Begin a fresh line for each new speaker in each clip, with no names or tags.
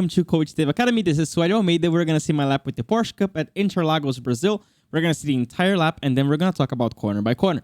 welcome to Coach Dave Academy. This is Suellio, Almeida. We're going to see my lap with the Porsche Cup at Interlagos, Brazil. We're going to see the entire lap, and then we're going to talk about corner by corner.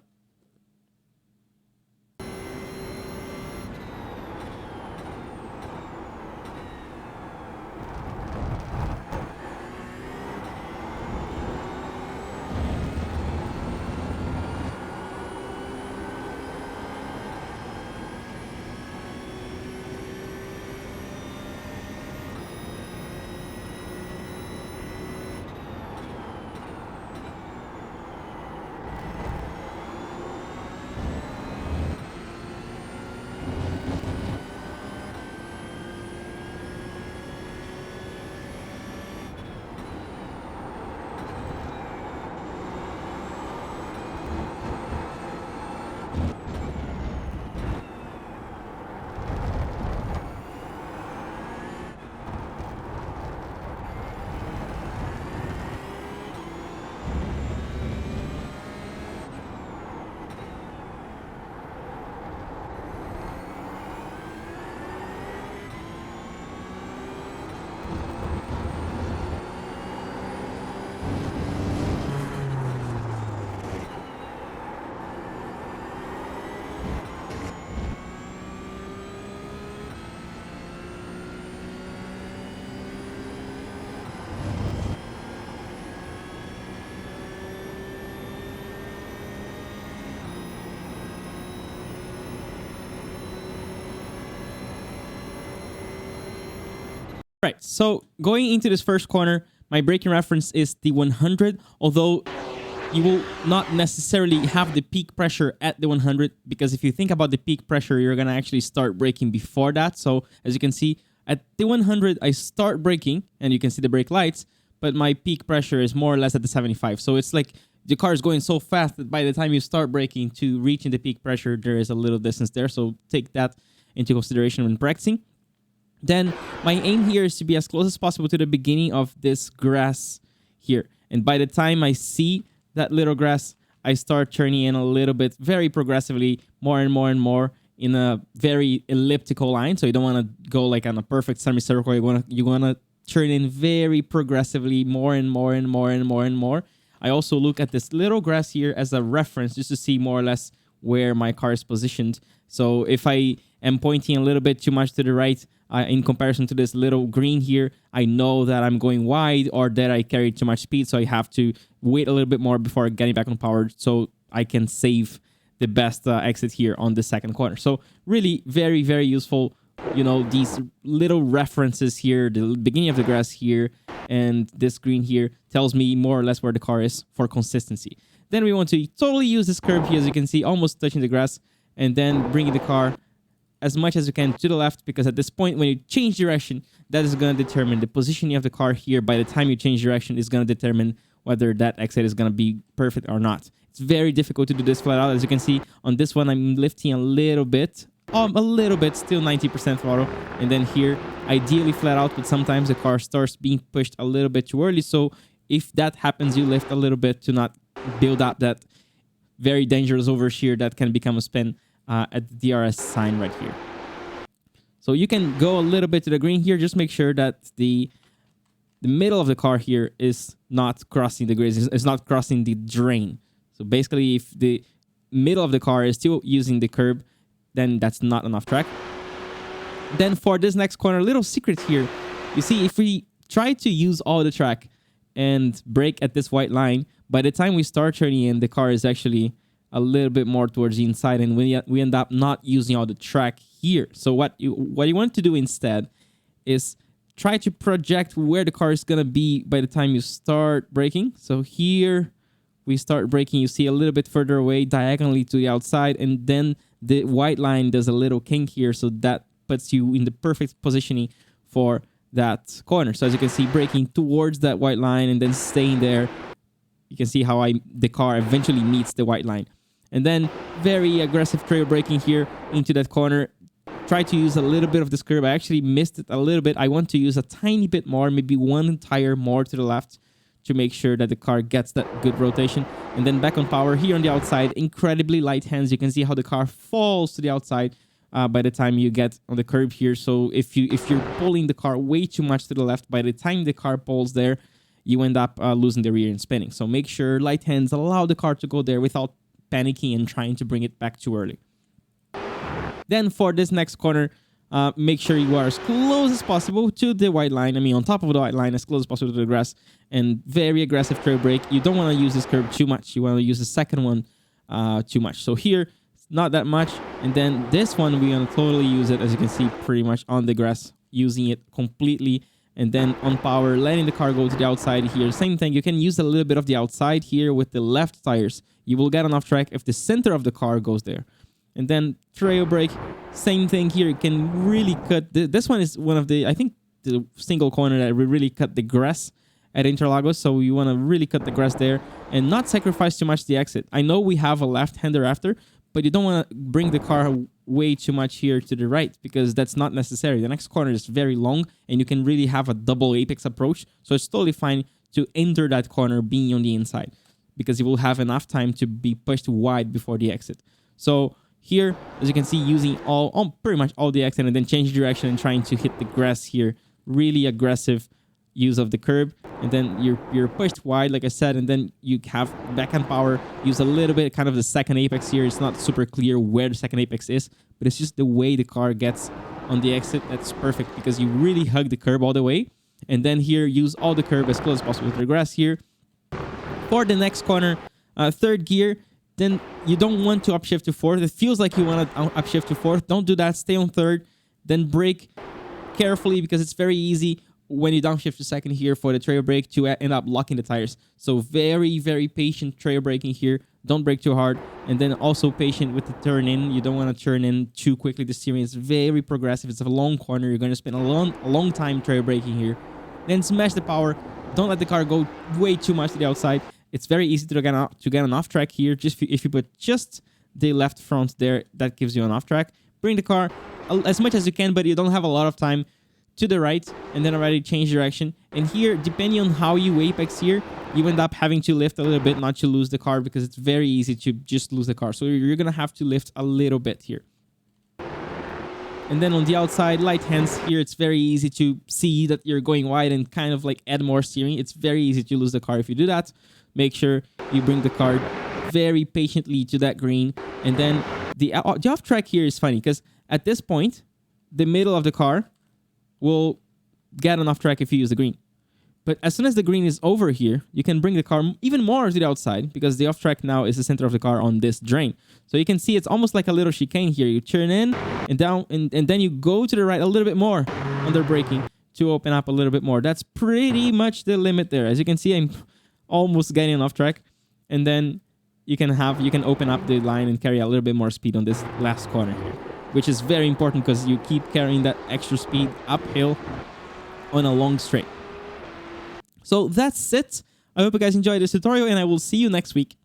Right, so going into this first corner, my braking reference is the 100, although you will not necessarily have the peak pressure at the 100, because if you think about the peak pressure, you're going to actually start braking before that. So as you can see, at the 100, I start braking, and you can see the brake lights, but my peak pressure is more or less at the 75. So it's like the car is going so fast that by the time you start braking to reaching the peak pressure, there is a little distance there. So take that into consideration when practicing. Then my aim here is to be as close as possible to the beginning of this grass here. And by the time I see that little grass, I start turning in a little bit, very progressively, more and more and more in a very elliptical line. So you don't want to go like on a perfect semicircle. You want to turn in very progressively, more and more and more and more and more. I also look at this little grass here as a reference just to see more or less where my car is positioned. So if I am pointing a little bit too much to the right, in comparison to this little green here, I know that I'm going wide or that I carry too much speed, so I have to wait a little bit more before getting back on power so I can save the best exit here on the second corner. So really very, very useful, you know, these little references here, the beginning of the grass here, and this green here tells me more or less where the car is for consistency. Then we want to totally use this curve here, as you can see, almost touching the grass, and then bringing the car as much as you can to the left, because at this point when you change direction, that is going to determine the positioning of the car here. By the time you change direction, is going to determine whether that exit is going to be perfect or not. It's very difficult to do this flat out. As you can see on this one, I'm lifting a little bit, still 90% throttle, and then here ideally flat out, but sometimes the car starts being pushed a little bit too early. So if that happens, you lift a little bit to not build up that very dangerous overshear that can become a spin at the DRS sign right here. So you can go a little bit to the green here. Just make sure that the middle of the car here is not crossing the grid, is not crossing the drain. So basically, if the middle of the car is still using the curb, then that's not enough track. Then for this next corner, little secret here. You see, if we try to use all the track and brake at this white line, by the time we start turning in, the car is actually a little bit more towards the inside, and we end up not using all the track here. So what you want to do instead is try to project where the car is going to be by the time you start braking. So here we start braking, you see a little bit further away diagonally to the outside, and then the white line does a little kink here, so that puts you in the perfect positioning for that corner. So as you can see, braking towards that white line and then staying there. You can see how the car eventually meets the white line. And then very aggressive trail braking here into that corner. Try to use a little bit of this curve. I actually missed it a little bit. I want to use a tiny bit more, maybe one tire more to the left to make sure that the car gets that good rotation. And then back on power here on the outside. Incredibly light hands. You can see how the car falls to the outside. by the time you get on the curb here. So if you're pulling the car way too much to the left, by the time the car pulls there, you end up losing the rear and spinning. So make sure light hands allow the car to go there without panicking and trying to bring it back too early. Then for this next corner, make sure you are as close as possible to the white line. I mean, on top of the white line, as close as possible to the grass, and very aggressive trail brake. You don't want to use this curb too much. You want to use the second one too much. So here, not that much. And then this one, we're going to totally use it, as you can see, pretty much on the grass, using it completely. And then on power, letting the car go to the outside here. Same thing, you can use a little bit of the outside here with the left tires. You will get an off track if the center of the car goes there. And then trail brake, same thing here. You can really cut. This one is one of the, I think, the single corner that we really cut the grass at Interlagos. So you want to really cut the grass there and not sacrifice too much the exit. I know we have a left-hander after, but you don't want to bring the car way too much here to the right because that's not necessary. The next corner is very long and you can really have a double apex approach. So it's totally fine to enter that corner being on the inside because you will have enough time to be pushed wide before the exit. So here, as you can see, using pretty much all the exit and then change direction and trying to hit the grass here. Really aggressive use of the curb. And then you're pushed wide, like I said, and then you have backhand power. Use a little bit kind of the second apex here. It's not super clear where the second apex is, but it's just the way the car gets on the exit. That's perfect because you really hug the curb all the way. And then here, use all the curb as close as possible to the grass here. For the next corner, third gear, then you don't want to upshift to fourth. It feels like you want to upshift to fourth. Don't do that. Stay on third. Then brake carefully because it's very easy when you downshift to second here for the trail brake to end up locking the tires. So very, very patient trail braking here. Don't brake too hard. And then also patient with the turn in. You don't want to turn in too quickly. The steering is very progressive. It's a long corner. You're going to spend a long time trail braking here. Then smash the power. Don't let the car go way too much to the outside. It's very easy to get an off track here. Just if you put just the left front there, that gives you an off track. Bring the car as much as you can, but you don't have a lot of time to the right, and then already change direction. And here, depending on how you apex here, you end up having to lift a little bit, not to lose the car, because it's very easy to just lose the car. So you're gonna have to lift a little bit here. And then on the outside, light hands here, it's very easy to see that you're going wide and kind of like add more steering. It's very easy to lose the car if you do that. Make sure you bring the car very patiently to that green. And then the off track here is funny because at this point, the middle of the car will get an off track if you use the green. But as soon as the green is over here, you can bring the car even more to the outside because the off track now is the center of the car on this drain. So you can see it's almost like a little chicane here. You turn in and down and then you go to the right a little bit more under braking to open up a little bit more. That's pretty much the limit there. As you can see, I'm almost getting an off track. And then you can open up the line and carry a little bit more speed on this last corner here, which is very important because you keep carrying that extra speed uphill on a long straight. So that's it. I hope you guys enjoyed this tutorial and I will see you next week.